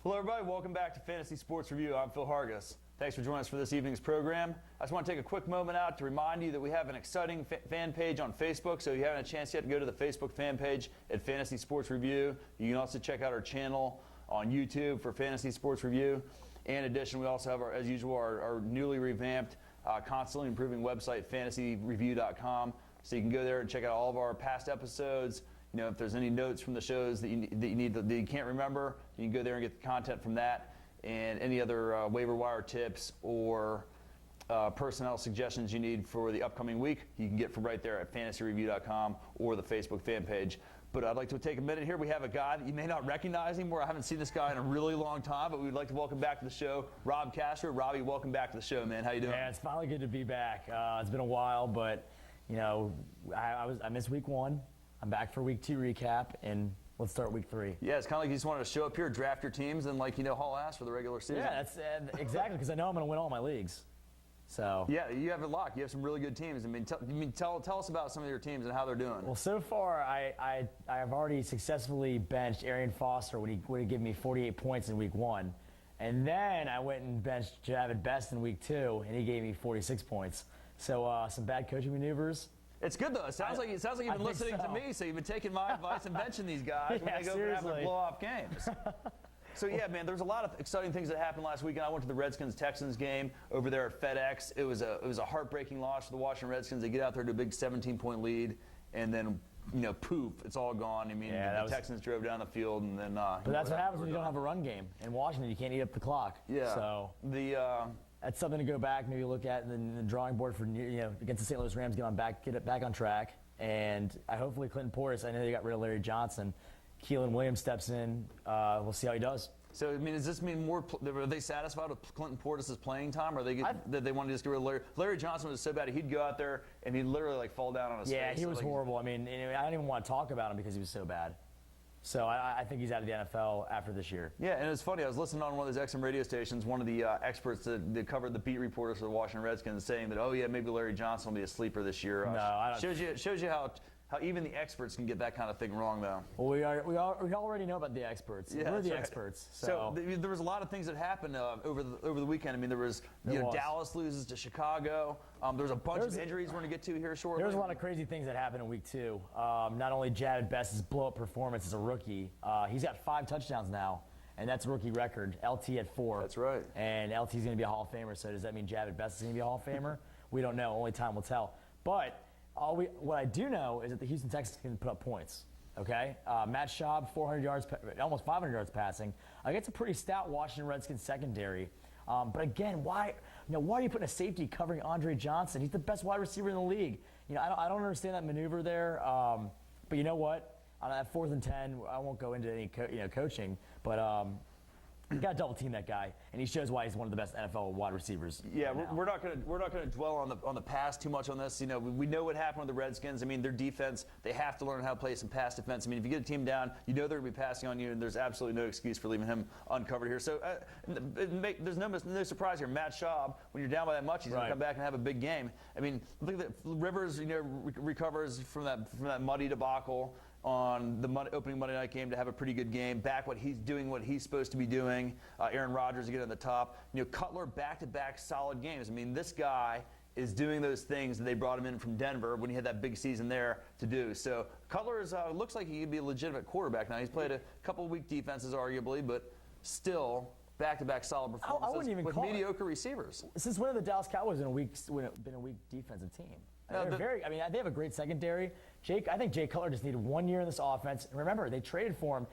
Hello, everybody. Welcome back to Fantasy Sports Review. I'm Phil Hargis. Thanks for joining us for this evening's program. I just want to take a quick moment out to remind you that we have an exciting fan page on Facebook. So if you haven't had a chance yet to go to the Facebook fan page at Fantasy Sports Review. You can also check out our channel on YouTube for Fantasy Sports Review. In addition, we also have, as usual, our newly revamped, constantly improving website, fantasyreview.com. So you can go there and check out all of our past episodes. You know, if there's any notes from the shows that you can't remember, you can go there and get the content from that, and any other waiver wire tips or personnel suggestions you need for the upcoming week, you can get from right there at fantasyreview.com or the Facebook fan page. But I'd like to take a minute here. We have a guy that you may not recognize anymore. I haven't seen this guy in a really long time, but we'd like to welcome back to the show Rob Castro. Robbie, welcome back to the show, man. How you doing? Yeah, it's finally good to be back. It's been a while, but you know, I missed week 1. I'm back for week 2 recap, and let's start week 3. Yeah, it's kind of like you just wanted to show up here, draft your teams, and haul ass for the regular season. Yeah, that's exactly, because I know I'm going to win all my leagues. So yeah, you have it locked. You have some really good teams. Tell us about some of your teams and how they're doing. Well, so far I have already successfully benched Arian Foster when he would have given me 48 points in week 1, and then I went and benched Javid Best in week 2, and he gave me 46 points. So some bad coaching maneuvers. It's good though. It sounds like you've been listening to me, so you've been taking my advice and benching these guys when they go and have their blow-off games. So yeah, man, there's a lot of exciting things that happened last weekend. I went to the Redskins-Texans game over there at FedEx. It was a heartbreaking loss for the Washington Redskins. They get out there to a big 17-point lead, and then poof, it's all gone. I mean, the Texans drove down the field, and then. But that's what happens when you don't have a run game in Washington. You can't eat up the clock. Yeah. So that's something to go back, maybe look at in the drawing board for against the St. Louis Rams, get it back on track, and hopefully Clinton Portis. I know they got rid of Larry Johnson. Keelan Williams steps in. We'll see how he does. So, I mean, does this mean are they satisfied with Clinton Portis' playing time, or they want to just get rid of Larry? Larry Johnson was so bad he'd go out there and he'd literally fall down on his face. Yeah, he was horrible. I mean, I don't even want to talk about him because he was so bad. So I think he's out of the NFL after this year. Yeah, and it's funny. I was listening on one of those XM radio stations. One of the experts that covered the beat reporters for the Washington Redskins saying that, maybe Larry Johnson will be a sleeper this year. No, I don't. Shows you how even the experts can get that kind of thing wrong, though. Well, we already know about the experts. Yeah, we're the experts. So there was a lot of things that happened over the weekend. I mean, there was Dallas loses to Chicago. There was a bunch of injuries we're going to get to here shortly. There was a lot of crazy things that happened in week 2. Not only Javid Best's blow-up performance as a rookie, he's got 5 touchdowns now, and that's a rookie record. LT at 4. That's right. And LT's going to be a Hall of Famer. So does that mean Javid Best is going to be a Hall of Famer? We don't know. Only time will tell. But what I do know is that the Houston Texans can put up points. Okay, Matt Schaub, 400 yards, almost 500 yards passing. Against a pretty stout Washington Redskins secondary. But again, why are you putting a safety covering Andre Johnson? He's the best wide receiver in the league. I don't understand that maneuver there. But you know what? On that 4th and 10, I won't go into any coaching, but. You got to double team that guy, and he shows why he's one of the best NFL wide receivers. Yeah, we're not going to dwell on the past too much on this. We know what happened with the Redskins. I mean, their defense, they have to learn how to play some pass defense. I mean, if you get a team down, they're going to be passing on you, and there's absolutely no excuse for leaving him uncovered here. So there's no surprise here. Matt Schaub, when you're down by that much, he's going to come back and have a big game. I mean, look at that. Rivers, recovers from that muddy debacle on the opening Monday night game to have a pretty good game. Back what he's supposed to be doing. Aaron Rodgers again at the top. Cutler back-to-back solid games. I mean, this guy is doing those things that they brought him in from Denver when he had that big season there to do. So Cutler looks like he could be a legitimate quarterback now. He's played a couple of weak defenses arguably, but still back-to-back solid performances I wouldn't even with mediocre receivers. Since when have the Dallas Cowboys been a weak defensive team? They have a great secondary. I think Jay Cutler just needed 1 year in this offense. And remember, they traded for him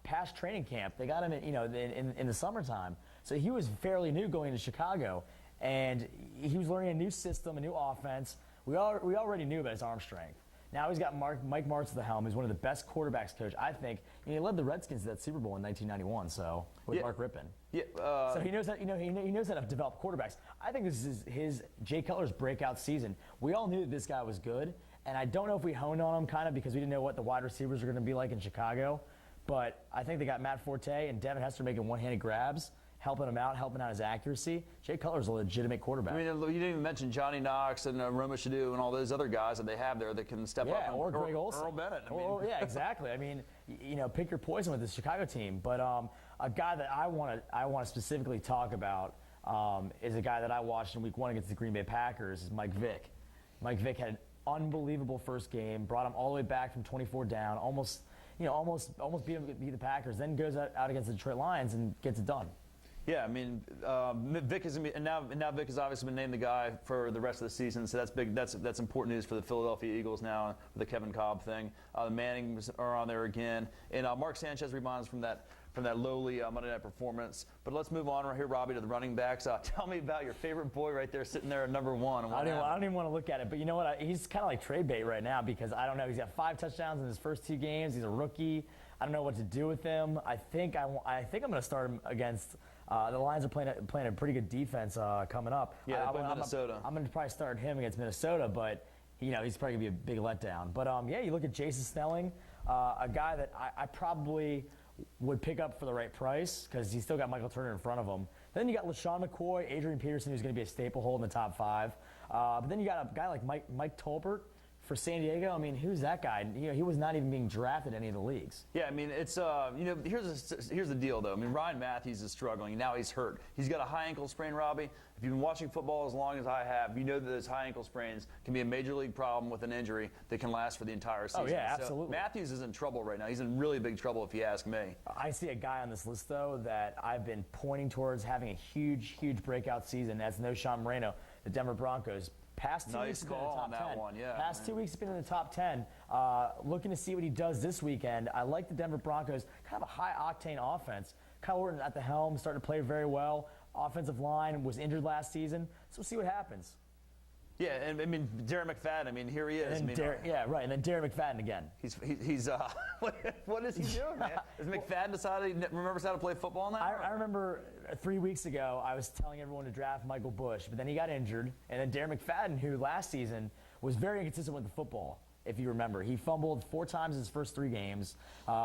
past training camp. They got him in the summertime. So he was fairly new going to Chicago. And he was learning a new system, a new offense. We already knew about his arm strength. Now he's got Mike Martz at the helm. He's one of the best quarterbacks coach, I think. He led the Redskins to that Super Bowl in 1991. So with Mark Rippon. Yeah. So he knows that. He knows how to develop quarterbacks. I think this is his Jay Cutler's breakout season. We all knew that this guy was good, and I don't know if we honed on him kind of because we didn't know what the wide receivers are going to be like in Chicago. But I think they got Matt Forte and Devin Hester making one-handed grabs. helping him out, helping out his accuracy. Jay Cutler's a legitimate quarterback. I mean, you didn't even mention Johnny Knox and Roma Shadu and all those other guys that they have there that can step up. Yeah, or Greg Olsen. Earl Bennett. Yeah, exactly. I mean, pick your poison with this Chicago team. But a guy that I want to specifically talk about is a guy that I watched in Week 1 against the Green Bay Packers. Is Mike Vick. Mike Vick had an unbelievable first game. Brought him all the way back from 24 down. Almost beat the Packers. Then goes out against the Detroit Lions and gets it done. Yeah, I mean, Vic is now Vic has obviously been named the guy for the rest of the season, so that's big. That's important news for the Philadelphia Eagles now with the Kevin Kolb thing. The Mannings are on there again, and Mark Sanchez rebounds from that lowly Monday night performance. But let's move on right here, Robbie, to the running backs. Tell me about your favorite boy right there, sitting there at number 1. I don't even want to look at it, but you know what? He's kind of like trade bait right now because I don't know. He's got 5 touchdowns in his first 2 games. He's a rookie. I don't know what to do with him. I think I'm going to start him against. The Lions are playing a pretty good defense coming up. Yeah, they play Minnesota. I'm going to probably start him against Minnesota, but he's probably going to be a big letdown. But you look at Jason Snelling, a guy that I probably would pick up for the right price because he's still got Michael Turner in front of him. Then you got LaShawn McCoy, Adrian Peterson, who's going to be a staple hold in the top 5. But then you got a guy like Mike Tolbert for San Diego. I mean, who's that guy? He was not even being drafted in any of the leagues. Yeah, I mean, it's here's the deal though. I mean, Ryan Matthews is struggling. Now he's hurt. He's got a high ankle sprain, Robbie. If you've been watching football as long as I have, you know that those high ankle sprains can be a major league problem with an injury that can last for the entire season. Oh yeah, so absolutely. Matthews is in trouble right now. He's in really big trouble if you ask me. I see a guy on this list though that I've been pointing towards having a huge breakout season. That's Noshawn Moreno, the Denver Broncos. Past 2 weeks, Nice call on that one, yeah. Past 2 weeks, he's been in the top 10. Looking to see what he does this weekend. I like the Denver Broncos. Kind of a high-octane offense. Kyle Orton at the helm, starting to play very well. Offensive line was injured last season, so we'll see what happens. Yeah, and I mean, Darren McFadden, I mean, here he is. And then and then Darren McFadden again. He's what is he doing, man? Has McFadden decided he remembers how to play football now? I remember 3 weeks ago, I was telling everyone to draft Michael Bush, but then he got injured. And then Darren McFadden, who last season was very inconsistent with the football, if you remember. He fumbled 4 times in his first 3 games.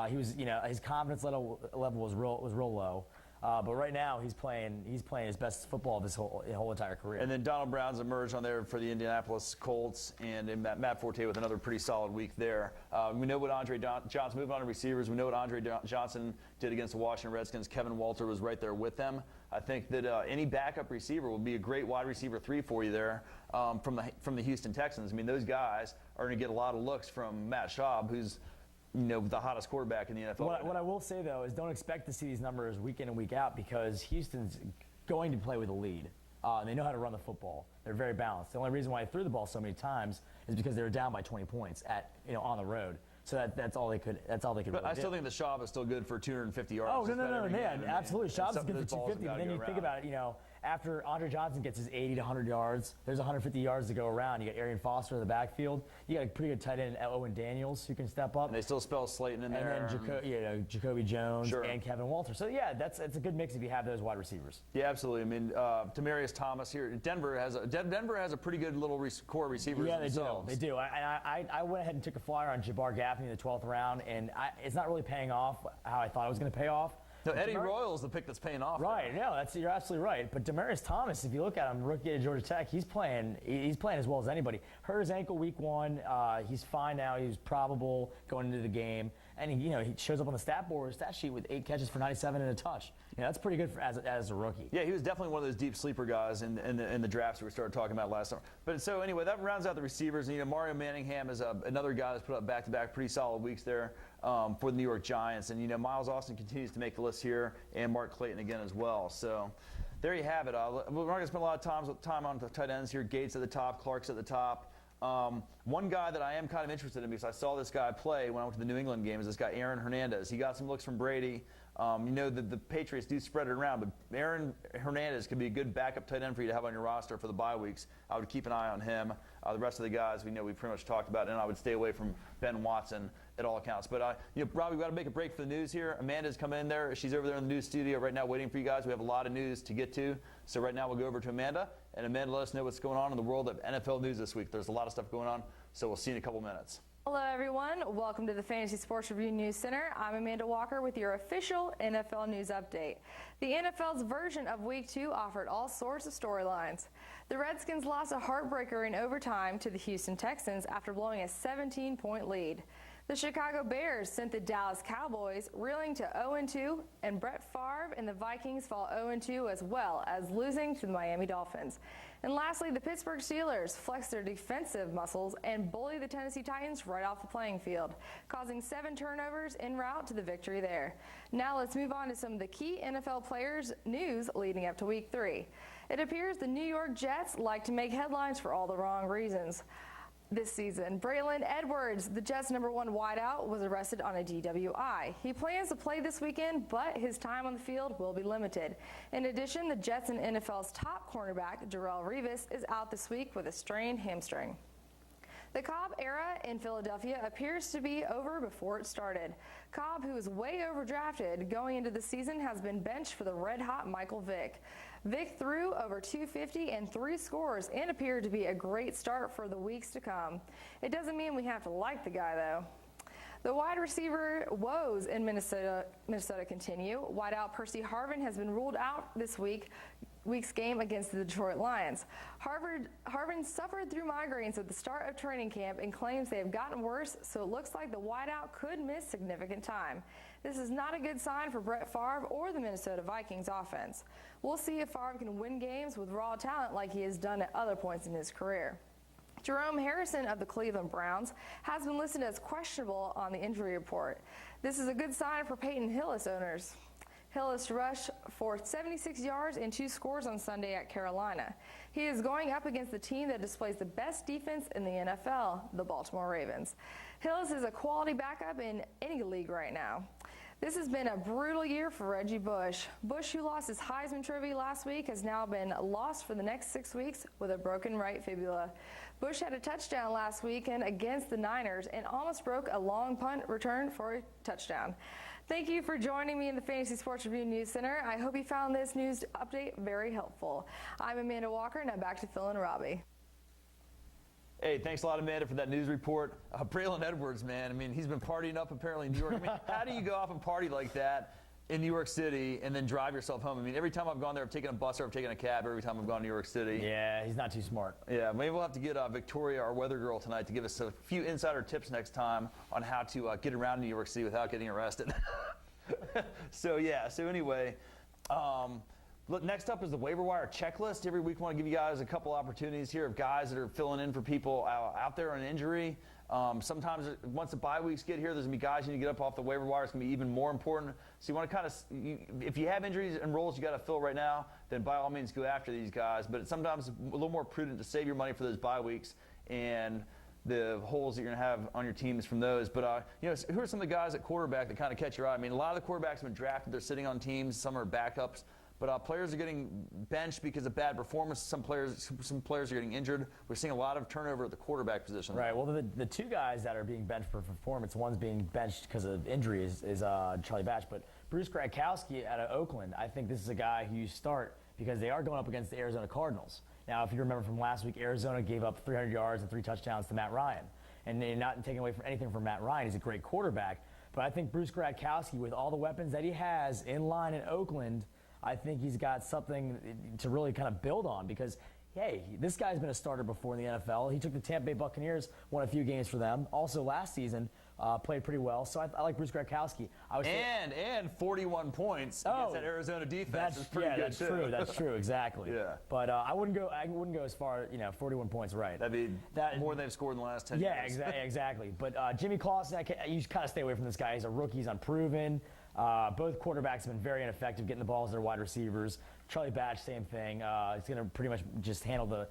He was, his confidence level was real low. But right now, he's playing his best football of his whole entire career. And then Donald Brown's emerged on there for the Indianapolis Colts, and Matt Forte with another pretty solid week there. We know what Andre Johnson, moving on to receivers, we know what Andre Johnson did against the Washington Redskins. Kevin Walter was right there with them. I think that any backup receiver will be a great wide receiver 3 for you there from the Houston Texans. I mean, those guys are going to get a lot of looks from Matt Schaub, who's the hottest quarterback in the NFL. What I will say, though, is don't expect to see these numbers week in and week out because Houston's going to play with a lead. They know how to run the football. They're very balanced. The only reason why they threw the ball so many times is because they were down by 20 points on the road. So that's all they could. That's all they could. But really I still do. think the Schaub is still good for 250 yards. Oh no, man, absolutely. Schaub's good for 250. But then you around. think about it, after Andre Johnson gets his 80 to 100 yards, there's 150 yards to go around. You got Arian Foster in the backfield. You got a pretty good tight end, Owen Daniels, who can step up. And they still spell Slayton in there. And then Jacoby Jones Sure. and Kevin Walter. So yeah, it's a good mix if you have those wide receivers. Yeah, absolutely. I mean, Demaryius Thomas here. Denver has a pretty good little core receivers. Yeah, themselves. They do. I went ahead and took a flyer on Jabbar Gaffney in the 12th round, and it's not really paying off how I thought it was going to pay off. No, Eddie Royal's the pick that's paying off. Right, no, you're absolutely right. But Demaryius Thomas, if you look at him, rookie at Georgia Tech, he's playing as well as anybody. Hurt his ankle week 1. He's fine now. He's probable going into the game. And he shows up on the stat sheet with 8 catches for 97 and a touch. That's pretty good as a rookie. Yeah, he was definitely one of those deep sleeper guys in the drafts that we started talking about last summer. But so anyway, that rounds out the receivers. And, Mario Manningham is another guy that's put up back-to-back pretty solid weeks there for the New York Giants. And Miles Austin continues to make the list here, and Mark Clayton again as well. So there you have it. We're not going to spend a lot of time on the tight ends here. Gates at the top, Clark's at the top. One guy that I am kind of interested in because I saw this guy play when I went to the New England game is this guy Aaron Hernandez. He got some looks from Brady. The Patriots do spread it around, but Aaron Hernandez could be a good backup tight end for you to have on your roster for the bye weeks. I would keep an eye on him. The rest of the guys we pretty much talked about, and I would stay away from Ben Watson at all accounts. But Robbie, we've got to make a break for the news here. Amanda's coming in there. She's over there in the news studio right now waiting for you guys. We have a lot of news to get to. So right now we'll go over to Amanda, and Amanda, let us know what's going on in the world of NFL news this week. There's a lot of stuff going on, so we'll see you in a couple minutes. Hello everyone, welcome to the Fantasy Sports Review News Center. I'm Amanda Walker with your official NFL news update. The NFL's version of Week 2 offered all sorts of storylines. The Redskins lost a heartbreaker in overtime to the Houston Texans after blowing a 17-point lead. The Chicago Bears sent the Dallas Cowboys reeling to 0-2, and Brett Favre and the Vikings fall 0-2 as well as losing to the Miami Dolphins. And lastly, the Pittsburgh Steelers flexed their defensive muscles and bullied the Tennessee Titans right off the playing field, causing 7 turnovers en route to the victory there. Now let's move on to some of the key NFL players' news leading up to Week 3. It appears the New York Jets like to make headlines for all the wrong reasons. This season, Braylon Edwards, the Jets' #1 wideout, was arrested on a DWI. He plans to play this weekend, but his time on the field will be limited. In addition, the Jets and NFL's top cornerback, Darrelle Revis, is out this week with a strained hamstring. The Cobb era in Philadelphia appears to be over before it started. Cobb, who is way overdrafted going into the season, has been benched for the red-hot Michael Vick. Vick threw over 250 and 3 scores and appeared to be a great start for the weeks to come. It doesn't mean we have to like the guy, though. The wide receiver woes in Minnesota continue. Wideout Percy Harvin has been ruled out this week's game against the Detroit Lions. Harvin suffered through migraines at the start of training camp and claims they have gotten worse, so it looks like the wideout could miss significant time. This is not a good sign for Brett Favre or the Minnesota Vikings offense. We'll see if Favre can win games with raw talent like he has done at other points in his career. Jerome Harrison of the Cleveland Browns has been listed as questionable on the injury report. This is a good sign for Peyton Hillis owners. Hillis rushed for 76 yards and 2 scores on Sunday at Carolina. He is going up against the team that displays the best defense in the NFL, the Baltimore Ravens. Hillis is a quality backup in any league right now. This has been a brutal year for Reggie Bush. Bush, who lost his Heisman Trophy last week, has now been lost for the next 6 weeks with a broken right fibula. Bush had a touchdown last weekend against the Niners and almost broke a long punt return for a touchdown. Thank you for joining me in the Fantasy Sports Review News Center. I hope you found this news update very helpful. I'm Amanda Walker, and I'm back to Phil and Robbie. Hey, thanks a lot, Amanda, for that news report. Braylon Edwards, man, I mean, he's been partying up apparently in New York. I mean, how do you go off and party like that in New York City and then drive yourself home? I mean, every time I've gone there, I've taken a bus or I've taken a cab every time I've gone to New York City. Yeah, he's not too smart. Yeah, maybe we'll have to get Victoria, our weather girl, tonight to give us a few insider tips next time on how to get around New York City without getting arrested. So anyway, look, next up is the waiver wire checklist. Every week I want to give you guys a couple opportunities here of guys that are filling in for people out there on injury. Sometimes once the bye weeks get here, there's going to be guys you need to get up off the waiver wire. It's going to be even more important. So you want to kind of, if you have injuries and roles you got to fill right now, then by all means go after these guys. But it's sometimes a little more prudent to save your money for those bye weeks and the holes that you're going to have on your teams from those. But, who are some of the guys at quarterback that kind of catch your eye? I mean, a lot of the quarterbacks have been drafted. They're sitting on teams. Some are backups. But players are getting benched because of bad performance. Some players are getting injured. We're seeing a lot of turnover at the quarterback position. Right. Well, the 2 guys that are being benched for performance, one's being benched because of injury is Charlie Batch. But Bruce Gradkowski out of Oakland, I think this is a guy who you start because they are going up against the Arizona Cardinals. Now, if you remember from last week, Arizona gave up 300 yards and 3 touchdowns to Matt Ryan. And they're not taking away from anything from Matt Ryan. He's a great quarterback. But I think Bruce Gradkowski, with all the weapons that he has in line in Oakland, I think he's got something to really kind of build on because, hey, this guy's been a starter before in the NFL. He took the Tampa Bay Buccaneers, won a few games for them. Also last season, played pretty well. So I like Bruce Gradkowski. And 41 points against that Arizona defense is pretty good too. True. That's true. Exactly. Yeah. But I wouldn't go as far. 41 points, right? That'd be more than they've scored in the last 10 years. Yeah, exactly. But Jimmy Clausen, you kind of stay away from this guy. He's a rookie. He's unproven. Both quarterbacks have been very ineffective getting the balls to their wide receivers. Charlie Batch, same thing. He's going to pretty much just handle the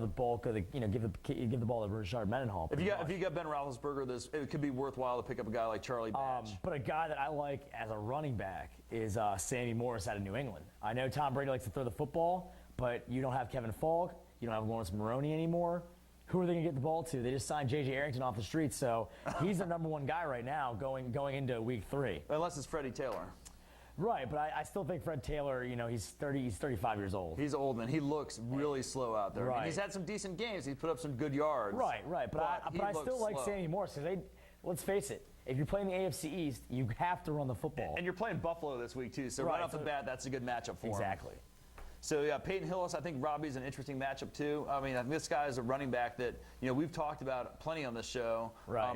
bulk of the, give the ball to Rashard Mendenhall. If you got Ben Roethlisberger, it could be worthwhile to pick up a guy like Charlie Batch. But a guy that I like as a running back is Sammy Morris out of New England. I know Tom Brady likes to throw the football, but you don't have Kevin Falk, you don't have Lawrence Maroney anymore. Who are they going to get the ball to? They just signed J.J. Arrington off the street, so he's the #1 guy right now going into week 3. Unless it's Freddie Taylor. Right, but I still think Fred Taylor, he's 35 years old. He's old, and he looks really slow out there. I mean, Right. he's had some decent games. He's put up some good yards. Right. But I he still looks like slow. Sammy Morris because let's face it, if you're playing the AFC East, you have to run the football. And you're playing Buffalo this week, too, so Right, right off the so- bat, that's a good matchup for him. Exactly. So, yeah, Peyton Hillis, I think Robbie's an interesting matchup, too. I mean, this guy is a running back that, we've talked about plenty on this show. Right.